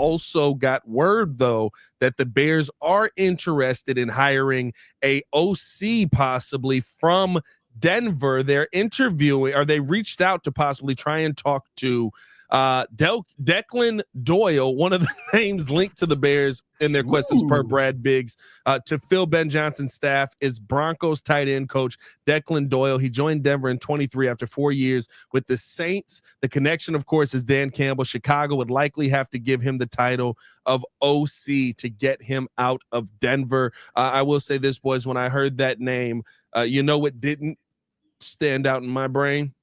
also got word, though, that the Bears are interested in hiring a OC possibly from Denver. They're interviewing, or they reached out to possibly try and talk to Declan Doyle, one of the names linked to the Bears in their questions per Brad Biggs, to fill Ben Johnson's staff is Broncos tight end coach Declan Doyle. He joined Denver in 23 after 4 years with the Saints. The connection, of course, is Dan Campbell. Chicago would likely have to give him the title of OC to get him out of Denver. I will say this, boys, when I heard that name, you know what didn't stand out in my brain?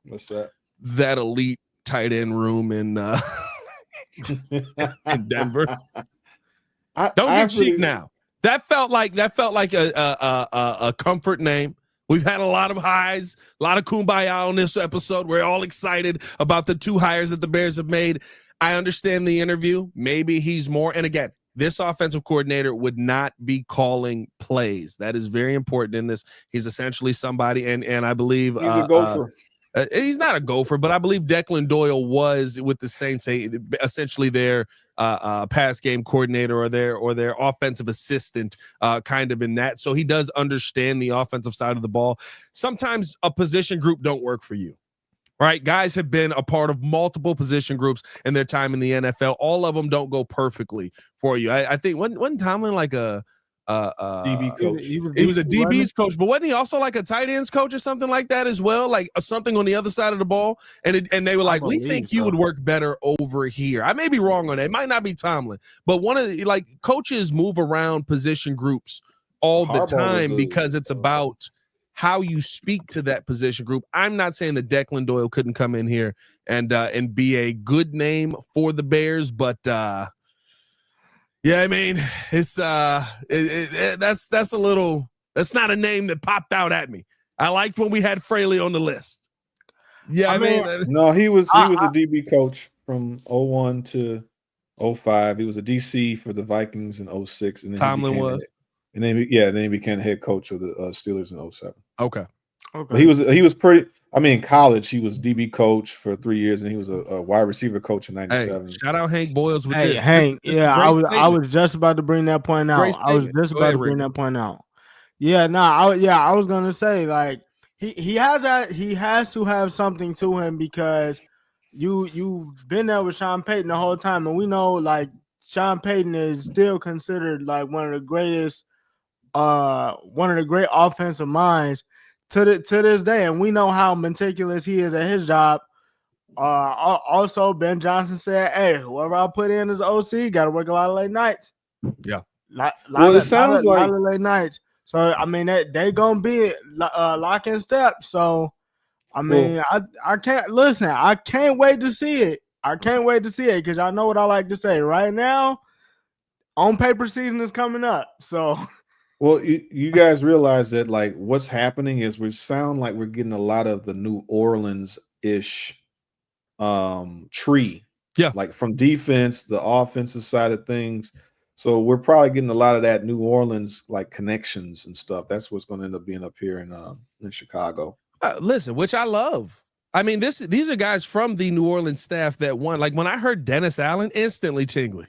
What's that? That elite tight end room in in Denver. Don't get cheap now. That felt like a comfort name. We've had a lot of highs, a lot of kumbaya on this episode. We're all excited about the 2 hires that the Bears have made. I understand the interview. Maybe he's more. And again, this offensive coordinator would not be calling plays. That is very important in this. He's essentially somebody, and I believe he's a gopher. He's not a gopher, but I believe Declan Doyle was with the Saints, essentially their pass game coordinator or their offensive assistant, kind of in that. So he does understand the offensive side of the ball. Sometimes a position group don't work for you, right? Guys have been a part of multiple position groups in their time in the NFL. All of them don't go perfectly for you. I think wasn't Tomlin like a DB coach? He was a DB's coach, but wasn't he also like a tight ends coach or something like that as well? Like something on the other side of the ball. And they were like, we think you would work better over here. I may be wrong on that. It might not be Tomlin, but one of the, like, coaches move around position groups all the time because it's about how you speak to that position group. I'm not saying that Declan Doyle couldn't come in here and be a good name for the Bears, but yeah, I mean, it's that's a little, that's not a name that popped out at me. I liked when we had Fraley on the list. Yeah, I mean no, he was a DB coach from 01 to 05. He was a DC for the Vikings in 06, and then Tomlin was, and then he became the head coach of the Steelers in 07. Okay. But he was pretty. I mean, in college, he was DB coach for 3 years, and he was a wide receiver coach in '97. Hey, shout out Hank Boyles with this. Hank, this I was just about to bring that point out. I was gonna say, like, he has to have something to him, because you've been there with Sean Payton the whole time, and we know, like, Sean Payton is still considered like one of the great offensive minds to this day, and we know how meticulous he is at his job. Also, Ben Johnson said, "Hey, whoever I put in as OC got to work a lot of late nights." Yeah, it sounds like a lot of late nights. So I mean, they gonna be lock in step. So I mean, I can't listen. I can't wait to see it. Because I know what I like to say. Right now, on paper season is coming up. So. Well, you guys realize that, like, what's happening is we sound like we're getting a lot of the New Orleans-ish tree. Yeah. Like from defense, the offensive side of things. So we're probably getting a lot of that New Orleans, like, connections and stuff. That's what's going to end up being up here in Chicago. Listen, which I love. I mean, these are guys from the New Orleans staff that won. Like, when I heard Dennis Allen, instantly tingly.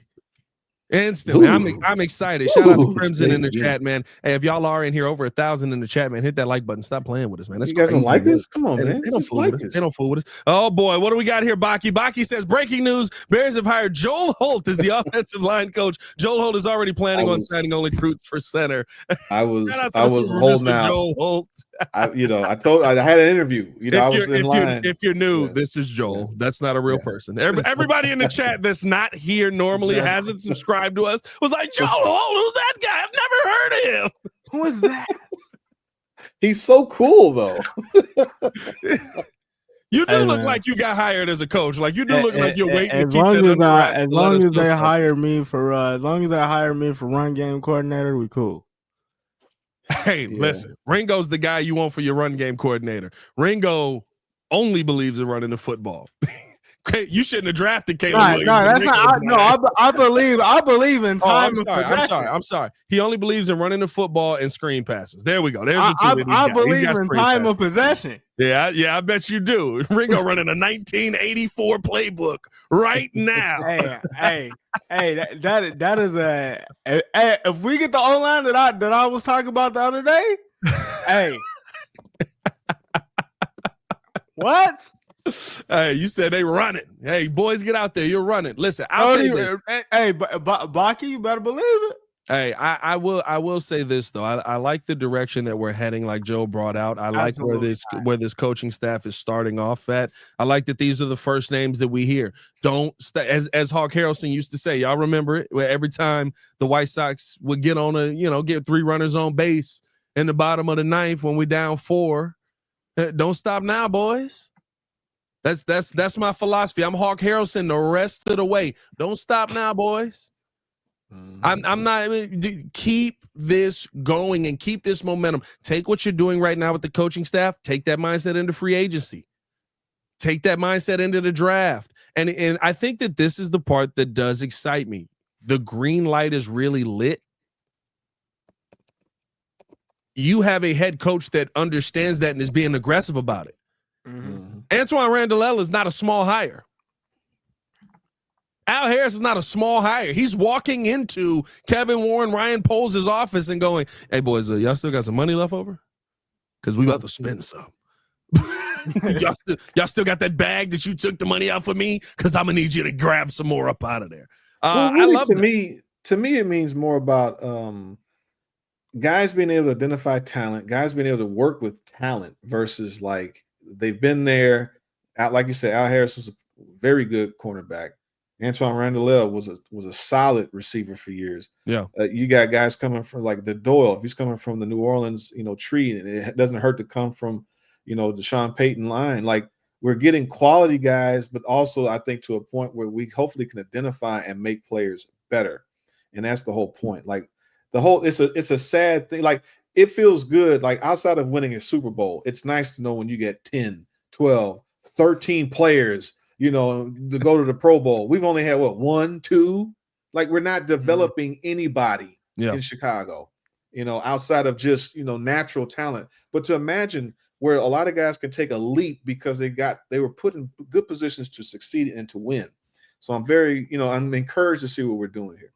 Instantly. I'm excited. Shout out to Crimson in the chat, man. Hey, if y'all are in here over 1,000 in the chat, man, hit that like button. Stop playing with us, man. That's you guys crazy. Don't like us? Come on, man. They don't fool with us. They don't fool with us. Oh boy, what do we got here, Baki? Baki says, breaking news: Bears have hired Joel Holt as the offensive line coach. Joel Holt is already planning on signing only recruits for center. I was holding out. Joel Holt. I had an interview. I was in line. If you're new, this is Joel. That's not a real person. Everybody in the chat that's not here normally hasn't subscribed to us was like, Joel Holt, who's that guy? I've never heard of him. Who is that? He's so cool, though. You do look like you got hired as a coach. Like, you do look like you're waiting to keep as long as they hire me for run game coordinator, we cool. Hey, listen, Ringo's the guy you want for your run game coordinator. Ringo only believes in running the football. You shouldn't have drafted Caleb No, Williams. that's not. I believe in time of possession. I'm sorry. He only believes in running the football and screen passes. There we go. There's the two that he's I got. believe He's got in screen time passes. of possession. Yeah, I bet you do. Ringo running a 1984 playbook right now. Hey, that is a. Hey, if we get the O-line that I was talking about the other day, hey, what? Hey, you said they running. Hey, boys, get out there. You're running. Listen, I'll say this. Hey, Baki, you better believe it. Hey, I will say this though. I like the direction that we're heading, like Joe brought out. I like where this coaching staff is starting off at. I like that these are the first names that we hear. As Hawk Harrelson used to say, y'all remember it, where every time the White Sox would get on get 3 runners on base in the bottom of the 9th when we're down 4. Don't stop now, boys. That's my philosophy. I'm Hawk Harrelson the rest of the way. Don't stop now, boys. I'm not. Keep this going and keep this momentum. Take what you're doing right now with the coaching staff. Take that mindset into free agency. Take that mindset into the draft. And I think that this is the part that does excite me. The green light is really lit. You have a head coach that understands that and is being aggressive about it. Mm-hmm. Antoine Randall is not a small hire. Al Harris is not a small hire. He's walking into Kevin Warren, Ryan Poles' office and going, "Hey, boys, y'all still got some money left over? Because we about to spend some. y'all still got that bag that you took the money out for me? Because I'm going to need you to grab some more up out of there." Well, really, to me, it means more about guys being able to identify talent, guys being able to work with talent versus like they've been there. Like you said, Al Harris was a very good cornerback. Antoine Randall was a solid receiver for years. Yeah, you got guys coming from like the Doyle. If he's coming from the New Orleans, tree, and it doesn't hurt to come from, the Sean Payton line. Like we're getting quality guys, but also I think to a point where we hopefully can identify and make players better. And that's the whole point. Like it's a sad thing. Like it feels good. Like outside of winning a Super Bowl, it's nice to know when you get 10, 12, 13 players, to go to the Pro Bowl. We've only had 1, 2. Like we're not developing anybody in Chicago, outside of just, natural talent. But to imagine where a lot of guys can take a leap because they were put in good positions to succeed and to win. So I'm very, I'm encouraged to see what we're doing here.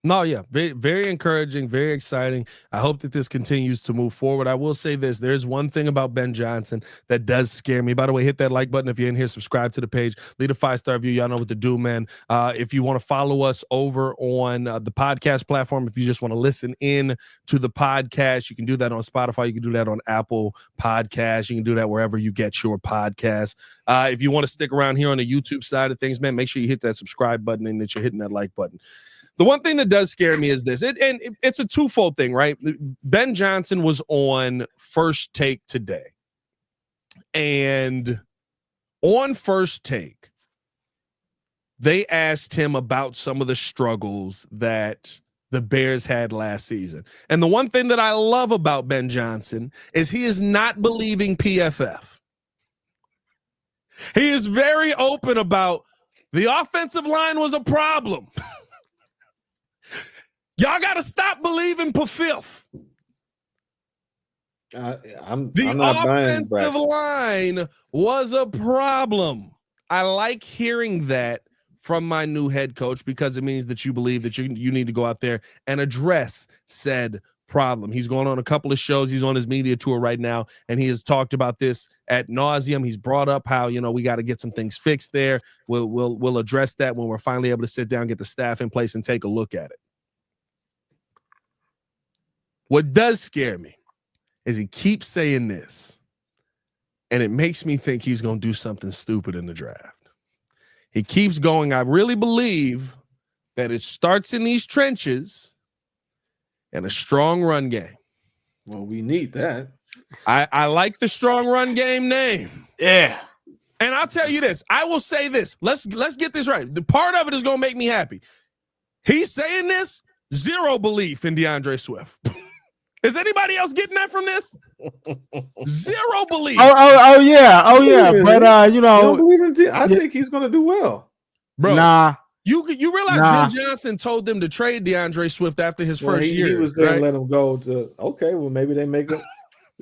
No, yeah, very, very encouraging, very exciting. I hope that this continues to move forward. I will say this. There's one thing about Ben Johnson that does scare me. By the way, hit that like button if you're in here. Subscribe to the page. Leave a 5-star review. Y'all know what to do, man. If you want to follow us over on the podcast platform, if you just want to listen in to the podcast, you can do that on Spotify. You can do that on Apple Podcasts. You can do that wherever you get your podcast. If you want to stick around here on the YouTube side of things, man, make sure you hit that subscribe button and that you're hitting that like button. The one thing that does scare me is this, it's a twofold thing, right? Ben Johnson was on First Take today. And on First Take, they asked him about some of the struggles that the Bears had last season. And the one thing that I love about Ben Johnson is he is not believing PFF. He is very open about the offensive line was a problem. Y'all got to stop believing PFF. I'm not buying the offensive line was a problem. I like hearing that from my new head coach because it means that you believe that you need to go out there and address said problem. He's going on a couple of shows. He's on his media tour right now, and he has talked about this ad nauseum. He's brought up how, we got to get some things fixed there. We'll address that when we're finally able to sit down, get the staff in place, and take a look at it. What does scare me is he keeps saying this, and it makes me think he's going to do something stupid in the draft. He keeps going, I really believe that it starts in these trenches and a strong run game. Well, we need that. I like the strong run game name. Yeah. And I'll tell you this. I will say this. Let's get this right. The part of it is going to make me happy. He's saying this, zero belief in DeAndre Swift. Is anybody else getting that from this? Zero belief. Oh yeah. But you don't believe in T? I think he's going to do well, bro. Nah. You realize Ben Johnson told them to trade DeAndre Swift after his first year. He was there right? and let him go to. Okay, well maybe they make it.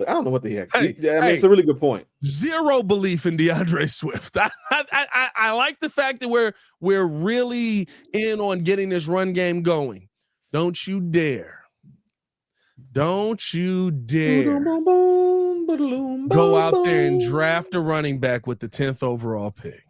I don't know what the heck. Hey, it's a really good point. Zero belief in DeAndre Swift. I like the fact that we're really in on getting this run game going. Don't you dare. Don't you dare go out there and draft a running back with the 10th overall pick.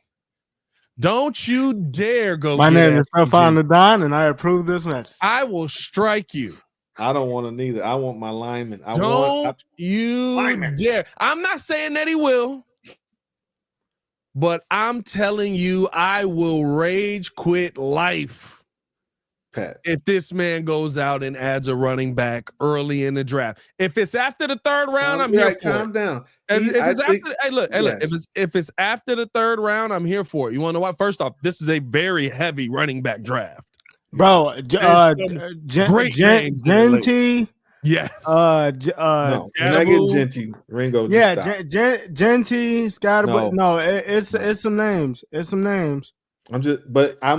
Don't you dare go. My name is Stephon the Don, and I approve this message. I will strike you. I don't want to neither. I want my lineman. Don't you dare. I'm not saying that he will, but I'm telling you, I will rage quit life. Pat. If this man goes out and adds a running back early in the draft. If it's after the third round, I'm here for it. Calm down. If it's after the third round, I'm here for it. You want to know what? First off, this is a very heavy running back draft. Bro, great names. Genty. Yes. No, we're not getting Genty. Ringo. Yeah, Genty, Scotty. No, it's some names. It's some names. I'm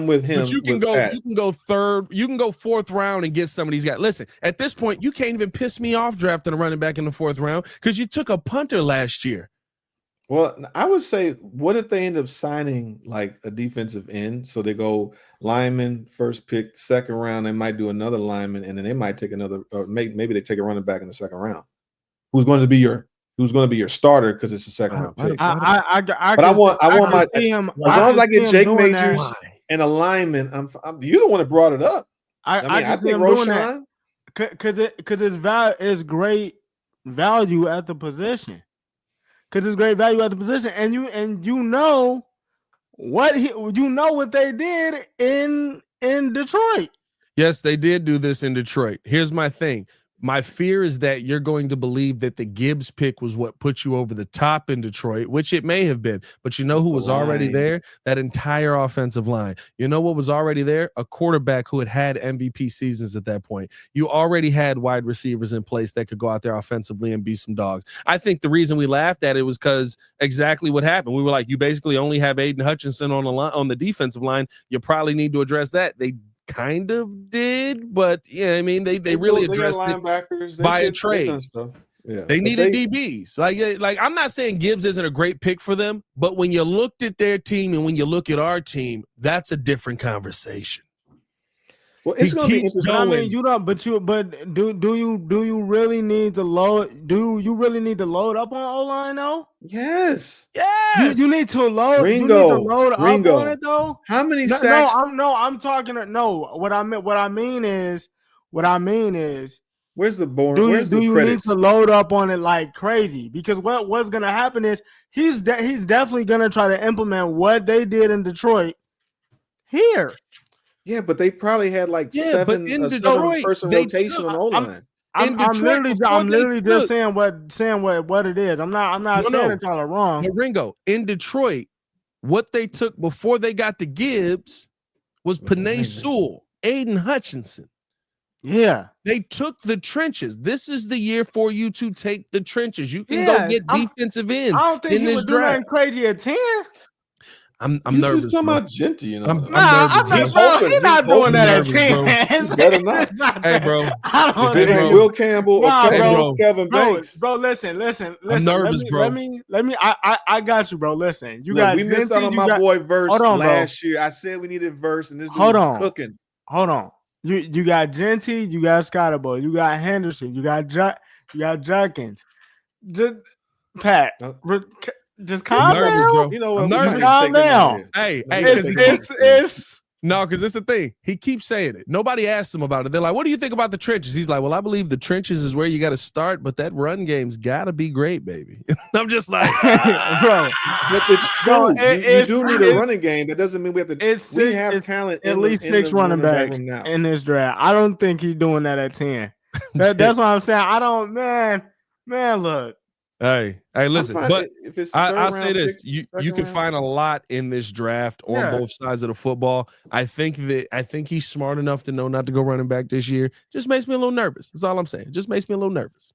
with him. But you can go third, you can go fourth round and get some of these guys. Listen, at this point, you can't even piss me off drafting a running back in the fourth round because you took a punter last year. Well, I would say, what if they end up signing like a defensive end? So they go lineman, first pick, second round, they might do another lineman, and then they might take another, or maybe they take a running back in the second round. Who's going to be your starter because it's a second round pick? I want my team. As long as I get Jake Majors and a lineman, you're the one that brought it up. I think Roshan, because it's great value at the position. Because it's great value at the position, and you know what they did in Detroit. Yes, they did do this in Detroit. Here's my thing. My fear is that you're going to believe that the Gibbs pick was what put you over the top in Detroit, which it may have been. But you know who was already there? That entire offensive line. You know what was already there? A quarterback who had MVP seasons at that point. You already had wide receivers in place that could go out there offensively and be some dogs. I think the reason we laughed at it was because exactly what happened. We were like, you basically only have Aiden Hutchinson on the line, on the defensive line. You probably need to address that. They kind of did, but yeah, I mean, they really addressed it via trade. Yeah, they needed DBs. Like I'm not saying Gibbs isn't a great pick for them, but when you looked at their team and when you look at our team, that's a different conversation. Well, it's going to be interesting. I mean, but do you really need to load? Do you really need to load up on O-line though? Yes. You need to load. Ringo, you need to load up on it though. How many sacks? I'm talking. No, what I mean is. Where's the board? Do you need to load up on it like crazy? Because what's gonna happen is he's definitely gonna try to implement what they did in Detroit here. Yeah, but they probably had like seven person rotation on O-line. I'm literally just saying what it is. I'm not saying it's all wrong. But Ringo, in Detroit, what they took before they got the Gibbs was Penei Sewell, Aiden Hutchinson. Yeah, they took the trenches. This is the year for you to take the trenches. You can go get defensive ends. I don't think in he this would do nothing crazy at 10. I'm nervous. Just talking about Genty, you know. I'm nervous. He's not doing that at 10. He's better not. Hey, bro. I don't if it ain't Will Campbell or Kevin Banks. Bro, listen. I'm nervous, bro. Let me. I got you, bro. Listen, we missed out on my boy Verse last year. I said we needed Verse, and this dude is cooking. Hold on. You got Genty, you got Scotty Boy, you got Henderson, you got Jenkins. Just Pat. Just calm down. Bro. You know what? I'm nervous. Calm down. Hey, it's no, because it's the thing. He keeps saying it. Nobody asked him about it. They're like, "What do you think about the trenches?" He's like, "Well, I believe the trenches is where you got to start, but that run game's got to be great, baby." I'm just like, bro, but it's true. You do need a running game. That doesn't mean we have to. We have talent. At least 6 running backs in this draft. I don't think he's doing that at 10. That's what I'm saying. I don't, man. Look. Hey, listen, but if it's I'll say this: you can find a lot in this draft on both sides of the football. I think he's smart enough to know not to go running back this year. Just makes me a little nervous. That's all I'm saying. Just makes me a little nervous.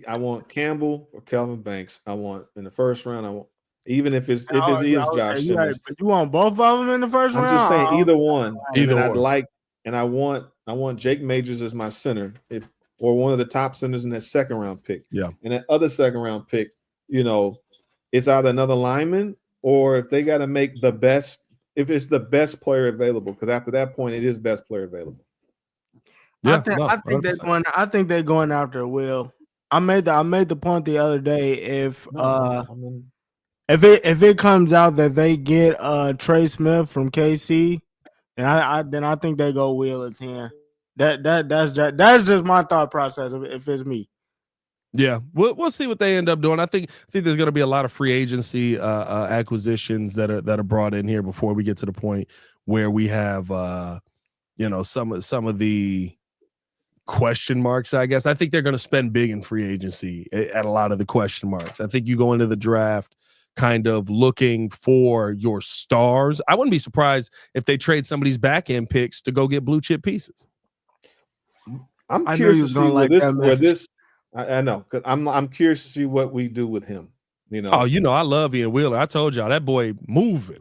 I want Campbell or Kelvin Banks. I want in the first round. I want even if it is Josh Simmons. You want both of them in the first round? I'm just saying either one. I want Jake Majors as my center or one of the top centers in that second round pick. Yeah. And that other second round pick, it's either another lineman or if they got to make the best, if it's the best player available, because after that point, it is best player available. Yeah, I think they're going after Will. I made the point the other day. If it comes out that they get Trey Smith from KC, then I think they go Will at 10. That's just my thought process if it's me. Yeah, we'll see what they end up doing. I think there's going to be a lot of free agency acquisitions that are brought in here before we get to the point where we have some of the question marks. I guess I think they're going to spend big in free agency at a lot of the question marks. I think you go into the draft kind of looking for your stars. I wouldn't be surprised if they trade some of these back end picks to go get blue chip pieces. I'm curious to see where this. I know, because I'm curious to see what we do with him. I love Ian Wheeler. I told y'all that boy moving.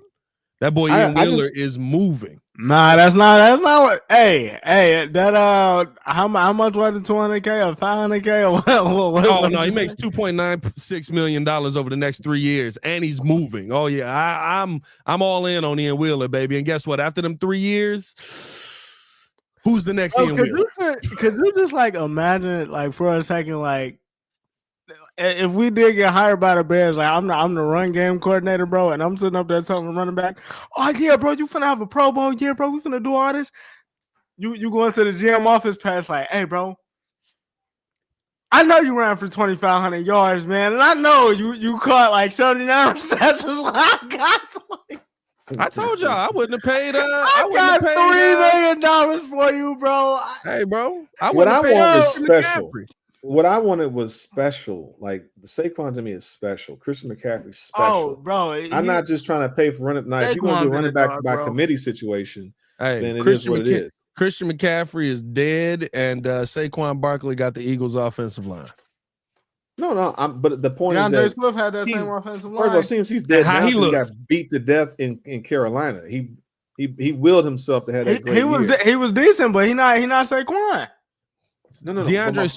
That boy Ian Wheeler is moving. Nah, that's not what. Hey, that how much was it? $200K or $500K or what? Oh no, he makes $2.96 million over the next 3 years, and he's moving. Oh yeah, I'm all in on Ian Wheeler, baby. And guess what? After them 3 years. Who's the next Ian Wheeler? Could you just imagine it for a second, if we did get hired by the Bears, I'm the run game coordinator, bro, and I'm sitting up there telling the running back, oh yeah, bro, you finna have a Pro Bowl, yeah, bro, we finna do all this. You go into the GM office pass hey, bro, I know you ran for 2,500 yards, man, and I know you caught 79 receptions. I got 20. I told y'all I wouldn't have paid. I got $3 million for you, bro. Hey, bro. What I want is special. What I wanted was special. Like the Saquon to me is special. Christian McCaffrey's special. Oh, bro. I'm not just trying to pay for running. Now, if you're going to do running back by committee situation, then it is what it is. Christian McCaffrey is dead, and Saquon Barkley got the Eagles' offensive line. No. But the point is DeAndre Swift had that same offensive line. First of all, it seems he's dead. How he got beat to death in Carolina. He willed himself to have that great year. He was decent, but he not Saquon. No. DeAndre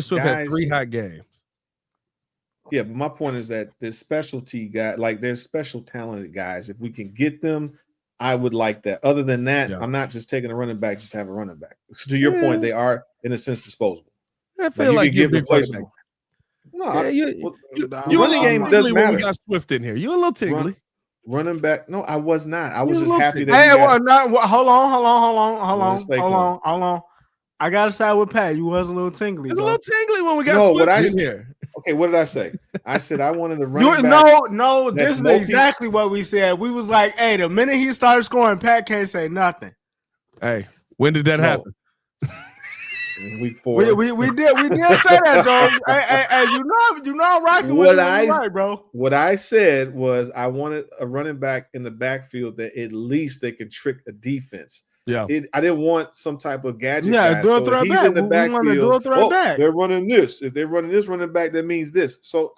Swift had 3 hot games. Yeah, but my point is that there's specialty guys, there's special talented guys. If we can get them, I would like that. Other than that, I'm not just taking a running back, just have a running back. To your point, they are in a sense disposable. I feel like you're replaceable. No, you a little game doesn't matter. When we got Swift in here. You a little tingly. Running back? No, I was not. I was just happy that. Hey, hold on. I gotta side with Pat. You was a little tingly. It's a little tingly when we got Swift in here. Okay, what did I say? I said I wanted to run back. No. This is exactly what we said. We was like, hey, the minute he started scoring, Pat can't say nothing. Hey, when did that happen? Week 4. We did say that, Joe. hey, you know I'm rocking with you right, bro. What I said was I wanted a running back in the backfield that at least they can trick a defense. Yeah, I didn't want some type of gadget. Yeah, do a threat back. In the backfield. Back. They're running this. If they're running this running back, that means this. So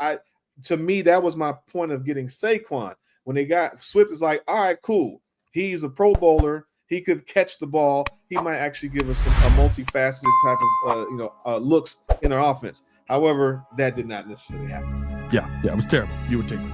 to me, that was my point of getting Saquon. When they got Swift, is like, all right, cool. He's a Pro Bowler. He could catch the ball. He might actually give us a multifaceted type of looks in our offense. However, that did not necessarily happen. Yeah, it was terrible. You were tingling.